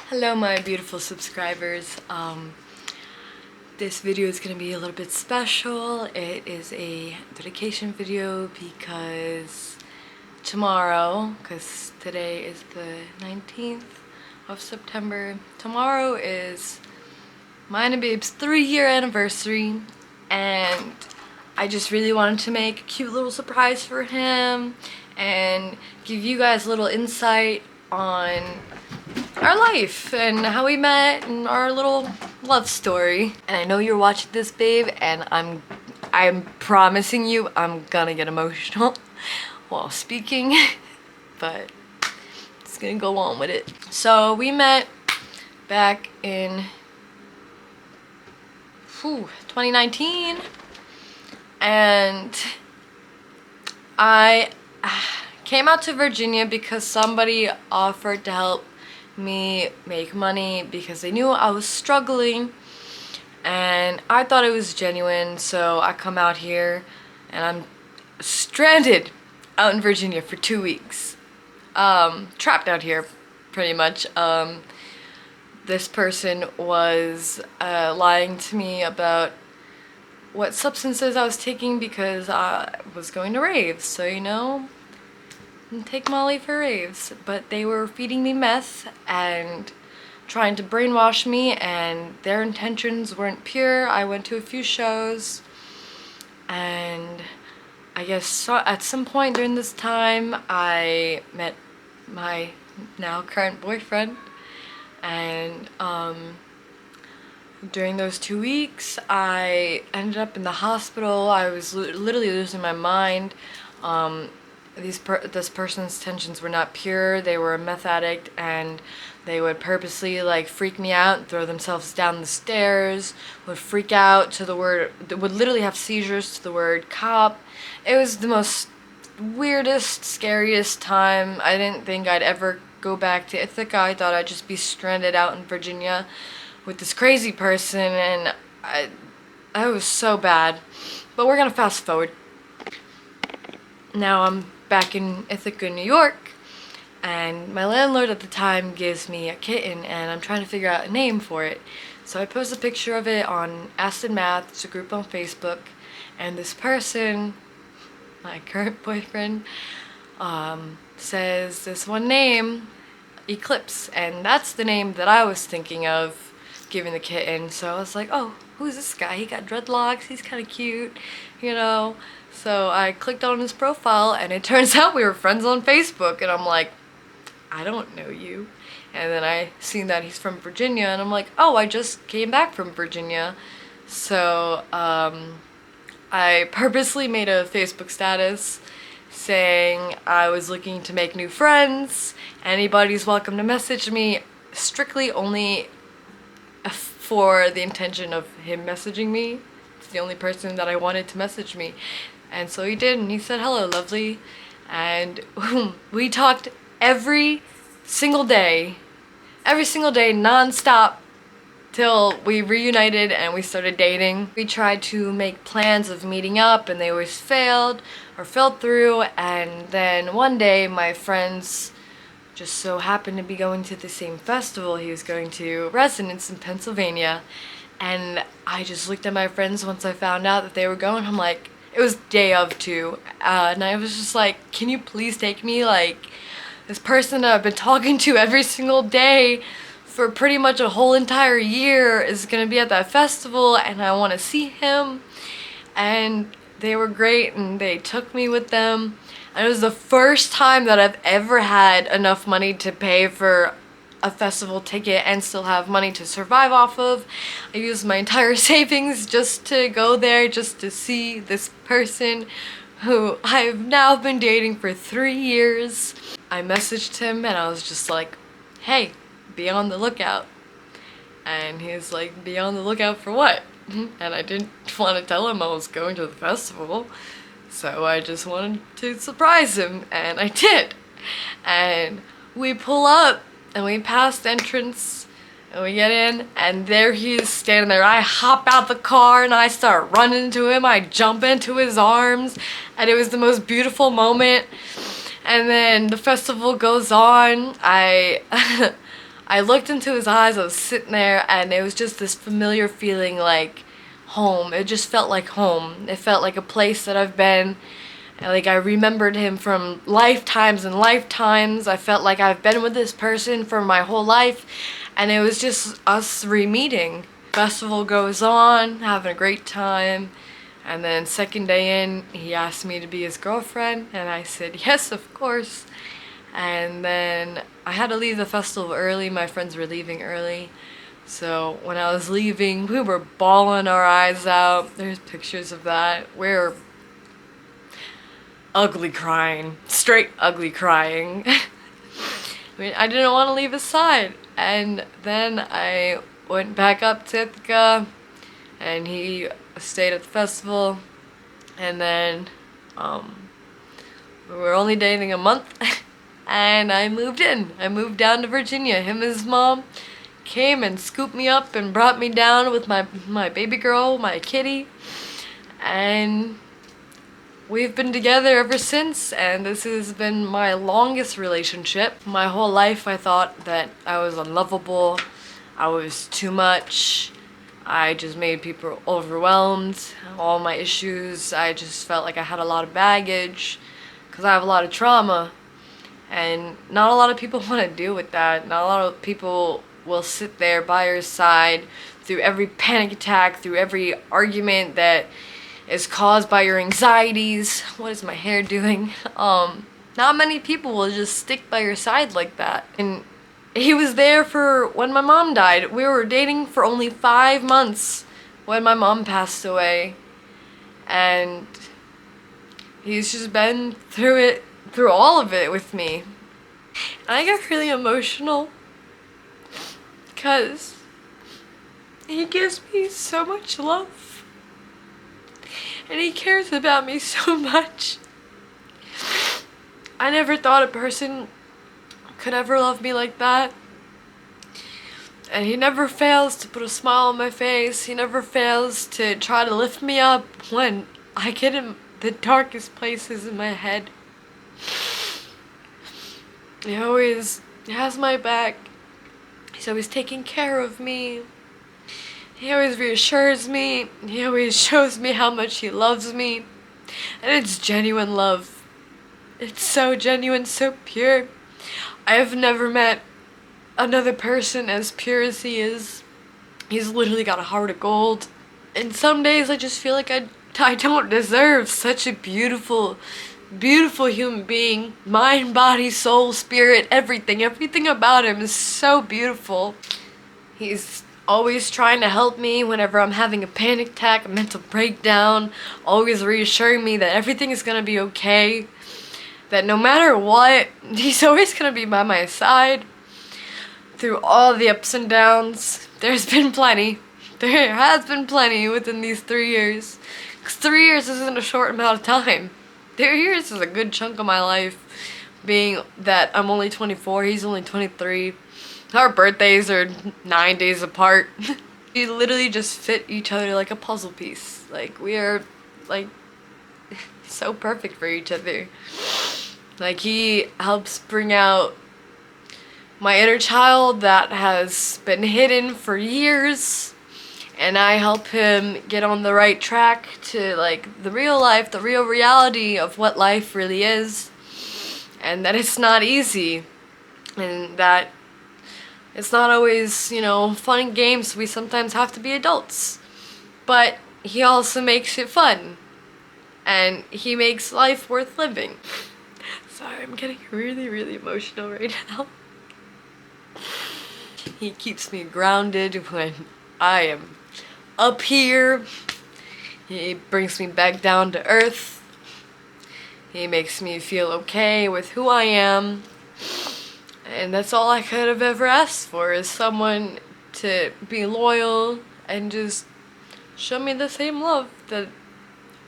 Hello my beautiful subscribers. This video is going to be a little bit special. It is a dedication video because today is the 19th of September. Tomorrow is mine and Babe's 3-year anniversary, and I just really wanted to make a cute little surprise for him and give you guys a little insight on our life and how we met and our little love story. And I know you're watching this, babe, and I'm promising you I'm gonna get emotional while speaking, but just gonna go on with it. So we met back in 2019, and I came out to Virginia because somebody offered to help me make money because they knew I was struggling, and I thought it was genuine. So I come out here and I'm stranded out in Virginia for 2 weeks, trapped out here pretty much. This person was lying to me about what substances I was taking because I was going to raves, so you know, take Molly for raves. But they were feeding me meth and trying to brainwash me, and their intentions weren't pure. I went to a few shows, and I guess at some point during this time I met my now current boyfriend, and during those 2 weeks I ended up in the hospital. I was literally losing my mind. This person's intentions were not pure. They were a meth addict, and they would purposely like freak me out, throw themselves down the stairs, would freak out to the word, would literally have seizures to the word cop. It was the most weirdest, scariest time. I didn't think I'd ever go back to Ithaca. I thought I'd just be stranded out in Virginia with this crazy person, and I was so bad. But we're gonna fast forward. Now I'm back in Ithaca, New York, and my landlord at the time gives me a kitten, and I'm trying to figure out a name for it. So I post a picture of it on Acid Math. It's a group on Facebook, and this person, my current boyfriend, says this one name, Eclipse, and that's the name that I was thinking of giving the kitten. So I was like, oh, who's this guy? He got dreadlocks, he's kind of cute, you know. So I clicked on his profile, and it turns out we were friends on Facebook, and I'm like, I don't know you. And then I seen that he's from Virginia, and I'm like, oh, I just came back from Virginia. So I purposely made a Facebook status saying I was looking to make new friends. Anybody's welcome to message me, strictly only for the intention of him messaging me. It's the only person that I wanted to message me. And so he did, and he said, hello, lovely. And we talked every single day, non-stop, till we reunited and we started dating. We tried to make plans of meeting up, and they always failed or fell through. And then one day my friends just so happened to be going to the same festival. He was going to Resonance in Pennsylvania, and I just looked at my friends once I found out that they were going. I'm like, it was day of too, and I was just like, can you please take me? Like, this person that I've been talking to every single day for pretty much a whole entire year is gonna be at that festival, and I want to see him. And they were great, and they took me with them. And it was the first time that I've ever had enough money to pay for a festival ticket and still have money to survive off of. I used my entire savings just to go there, just to see this person who I've now been dating for 3 years. I messaged him, and I was just like, hey, be on the lookout. And he was like, be on the lookout for what? And I didn't want to tell him I was going to the festival, so I just wanted to surprise him, and I did. And we pull up, and we pass the entrance, and we get in, and there he is standing there. I hop out the car, and I start running to him. I jump into his arms, and it was the most beautiful moment. And then the festival goes on. I looked into his eyes, I was sitting there, and it was just this familiar feeling like home. It just felt like home. It felt like a place that I've been. And like I remembered him from lifetimes and lifetimes. I felt like I've been with this person for my whole life, and it was just us re-meeting. Festival goes on, having a great time, and then second day in, he asked me to be his girlfriend, and I said yes, of course. And then I had to leave the festival early. My friends were leaving early. So when I was leaving, we were bawling our eyes out. There's pictures of that. We were ugly crying. Straight ugly crying. I mean, I didn't want to leave his side. And then I went back up to Ithaca, and he stayed at the festival. And then we were only dating a month. And I moved in. I moved down to Virginia. Him and his mom came and scooped me up and brought me down with my baby girl, my kitty. And we've been together ever since, and this has been my longest relationship. My whole life I thought that I was unlovable, I was too much, I just made people overwhelmed, all my issues. I just felt like I had a lot of baggage because I have a lot of trauma. And not a lot of people want to deal with that. Not a lot of people will sit there by your side through every panic attack, through every argument that is caused by your anxieties. What is my hair doing? Not many people will just stick by your side like that. And he was there for when my mom died. We were dating for only 5 months when my mom passed away. And he's just been through it, through all of it with me. And I get really emotional because he gives me so much love and he cares about me so much. I never thought a person could ever love me like that. And he never fails to put a smile on my face. He never fails to try to lift me up when I get in the darkest places in my head. He always has my back. He's always taking care of me. He always reassures me. He always shows me how much he loves me. And it's genuine love. It's so genuine, so pure. I have never met another person as pure as he is. He's literally got a heart of gold. And some days I just feel like I don't deserve such a beautiful human being. Mind, body, soul, spirit, everything about him is so beautiful. He's always trying to help me whenever I'm having a panic attack, a mental breakdown, always reassuring me that everything is gonna be okay, that no matter what, he's always gonna be by my side through all the ups and downs. There's been plenty. There has been plenty within these 3 years. 'Cause 3 years isn't a short amount of time. 3 years is a good chunk of my life, being that I'm only 24, he's only 23. Our birthdays are 9 days apart. We literally just fit each other like a puzzle piece. Like, we are, like, so perfect for each other. Like, he helps bring out my inner child that has been hidden for years. And I help him get on the right track to, like, the real life, the real reality of what life really is. And that it's not easy. And that it's not always, you know, fun and games. We sometimes have to be adults. But he also makes it fun. And he makes life worth living. Sorry, I'm getting really emotional right now. He keeps me grounded when I am up here. He brings me back down to earth. He makes me feel okay with who I am. And that's all I could have ever asked for, is someone to be loyal and just show me the same love that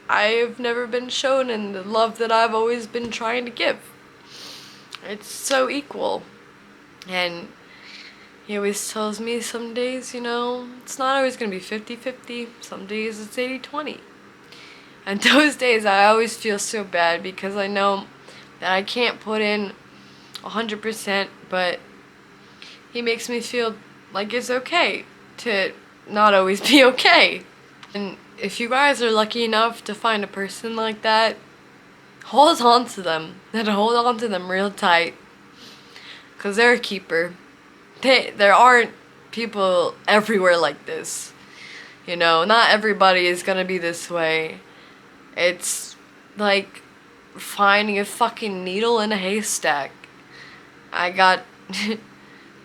I've never been shown and the love that I've always been trying to give. It's so equal. And he always tells me some days, you know, it's not always going to be 50-50. Some days it's 80-20. And those days I always feel so bad because I know that I can't put in 100%, but He makes me feel like it's okay to not always be okay. And if you guys are lucky enough to find a person like that, hold on to them. And hold on to them real tight. Because they're a keeper. There aren't people everywhere like this. You know, not everybody is gonna be this way. It's like finding a fucking needle in a haystack. I got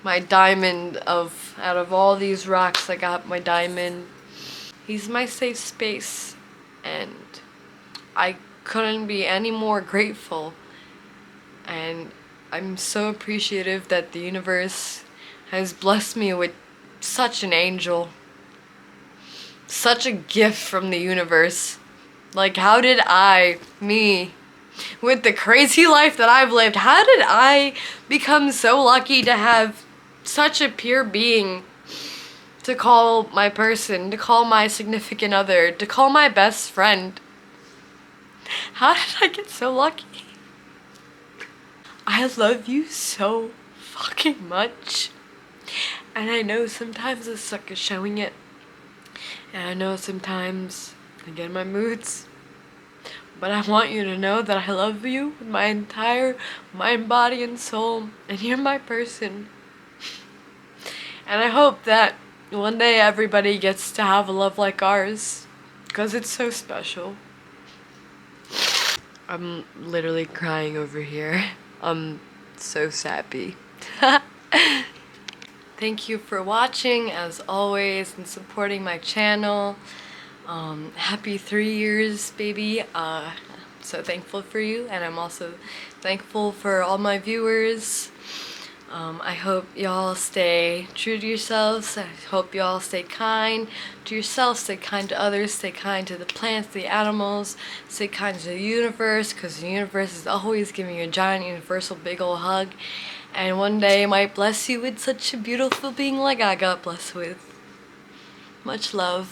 my diamond out of all these rocks, I got my diamond. He's my safe space, and I couldn't be any more grateful. And I'm so appreciative that the universe has blessed me with such an angel. Such a gift from the universe. Like, how did me, with the crazy life that I've lived, how did I become so lucky to have such a pure being to call my person, to call my significant other, to call my best friend? How did I get so lucky? I love you so fucking much. And I know sometimes I suck at showing it. And I know sometimes I get in my moods. But I want you to know that I love you with my entire mind, body, and soul. And you're my person. And I hope that one day everybody gets to have a love like ours. Because it's so special. I'm literally crying over here. I'm so sappy. Thank you for watching, as always, and supporting my channel. Happy 3 years, baby. So thankful for you, and I'm also thankful for all my viewers. I hope y'all stay true to yourselves. I hope y'all stay kind to yourself, stay kind to others, stay kind to the plants, the animals, stay kind to the universe, because the universe is always giving you a giant universal big ol' hug. And one day it might bless you with such a beautiful being like I got blessed with. Much love.